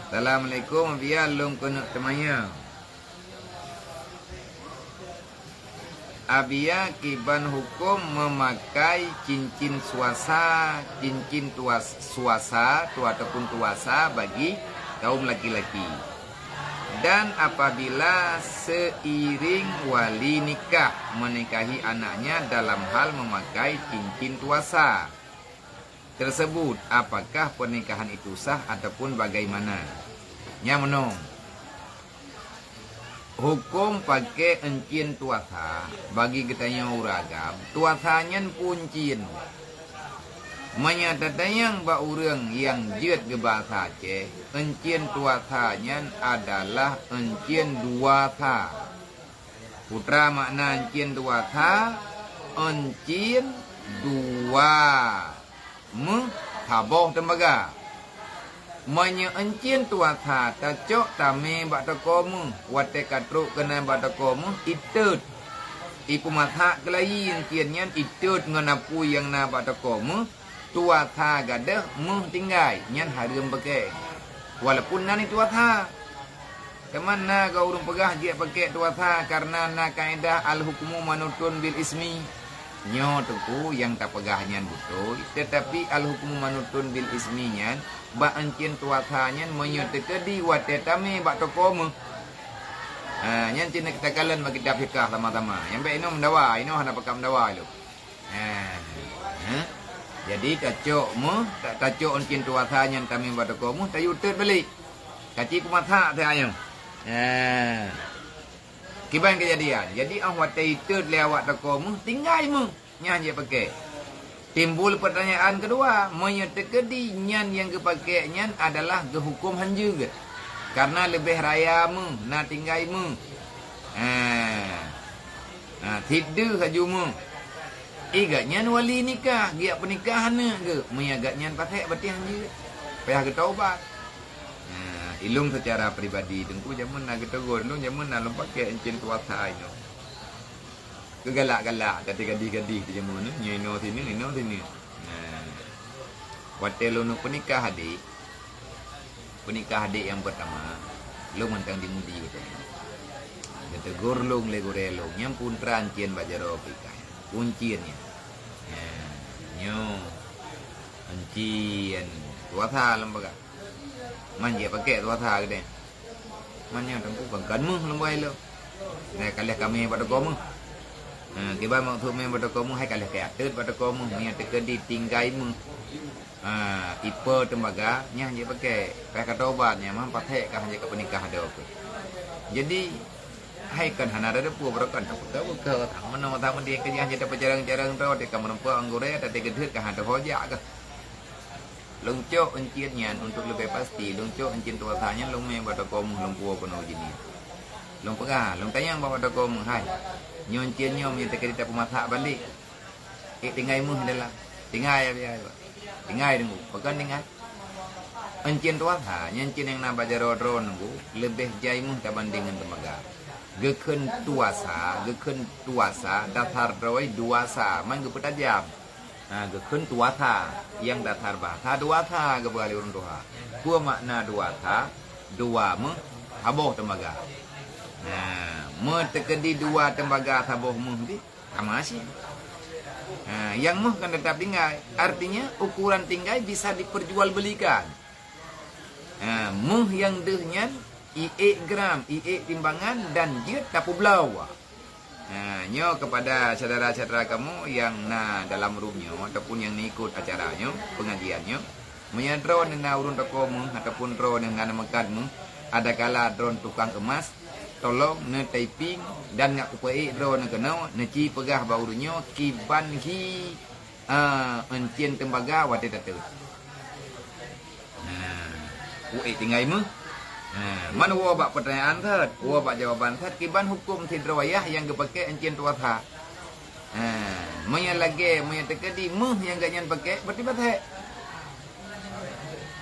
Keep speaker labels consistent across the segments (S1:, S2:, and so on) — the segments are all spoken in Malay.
S1: Assalamualaikum biar long kena temanya. Abia kiban hukum memakai cincin suasa ataupun tuasa bagi kaum laki-laki. Dan apabila seiring wali nikah menikahi anaknya dalam hal memakai cincin tuasa tersebut, apakah pernikahan itu sah ataupun bagaimana? Nyamanong. Hukum pakai encin tuasa bagi kitanya uragam, tuasanya puncin. Menyatakan ba urang yang jeut ke bahasa Aceh, encin tuasanya adalah encin dua tha. Putra makna encin dua tha, encin dua taboh tembaga. Manya encin tuasa tacok tame bak takomu wate katruk kena bak takomu itut iku matha kelai enciannya itut nganapu yang na bak takomu tuasa gadah mu tinggai nyan harum pakai walaupun nani tuasa kemana kau urung pegah dia pakai tuasa karena na kaedah al hukmu manutun bil ismi nyo tuku yang tak pegahnya betul, tetapi al hukmu manutun bil isminya ba encin tuasanya menyutekedi watetame bak tokomu. Nyan cina kita kalian bagi fikah sama-sama. Yang baik ino mendawa, ino hendak pakam mendawa lu. Jadi tacokmu, tacok encin tuasanya kami bak tokomu, tayutet balik. Kaci kumatha teh ayam. Kiban kejadian. Jadi awak itu lewat takomu tinggal mu nyan je pakai. Timbul pertanyaan kedua, menyetekedi nyan yang kepakai nyan adalah ke hukum hanju ke? Karena lebih raya mu, na tinggal mu. Tidur saja mu. Igat nyan wali nikah, giat pernikahan ke? Menyagat nyan pakai berarti hanju. Payah ke taubat. Ilung secara pribadi tengku jamun nak tegur lu jamun nak pakai encin tuasa ino. Kegalak-galak kata gadi-gadi di jamun ni nyino sini. Watel lu pernikah adik. Pernikah adik yang pertama, lu mentang dimudi gitu. Dia tegur lu legorelo nyam puntra encin bajaro pikai. Kuncinya. Nyo. Encin tuasa lembaga. Man dia pakai tuasa ke dia. Mannya tengku bangkan mu lembai lo. Nah kalian kami pada kamu. Kiba maksud me pada kamu hai kalian kayak atet pada kamu nya tekedi tinggai mu. Ipe tembaga nya dia pakai. Pakai kata obatnya mah patek kah hanya ke pernikah ada oke. Jadi hai kan hana ada pu berakan tak ke tang mana tang dia kerja hanya dapat jarang-jarang tahu dia kamu nampak anggore ada gedhet kah ada hoja ke. Lungcok enciannya untuk lebih pasti lungcok encin tuasanya lung me pada kaum lung puo penuh jenis lung pegah lung tanya bawa pada kaum hai nyo enciannya me tekedi tak pemasak balik tinggai mu adalah tinggai ya tinggai dengu pekan tinggai encin tuasa encin yang na bajaro dron nunggu lebih jai mu dibandingkan temaga geken tuasa dasar roi duasa man ge petajam geken tuasa yang datar bahasa duasa ke bali urun tuha. Ku makna duasa, dua me haboh tembaga. Me tekedi dua tembaga haboh mu di kamasi. Yang mu kan tetap tinggal. Artinya ukuran tinggal bisa diperjualbelikan. Mu yang dehnya IE gram, IE timbangan dan jeut tapu belau. Nyo kepada saudara-saudara kamu yang dalam rumahnya ataupun yang ikut acaranya, pengajiannya, menyadron na urun tokomu ataupun drone yang ngana mekadmu, ada kala drone tukang emas, tolong ne typing dan ngak kupai drone kena neci pegah baurunyo kiban hi encien tembaga wate tatu. Tinggai mu. Mana wabak pertanyaan thad, wabak jawaban thad kiban hukum sidrawayah yang dipakai encin tuasa. Manya lagi manya tekedi muh yang ganyan pakai berarti patek.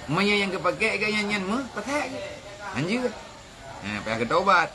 S1: Manya yang dipakai ganyan muh patek. Anjir. Payah ke taubat.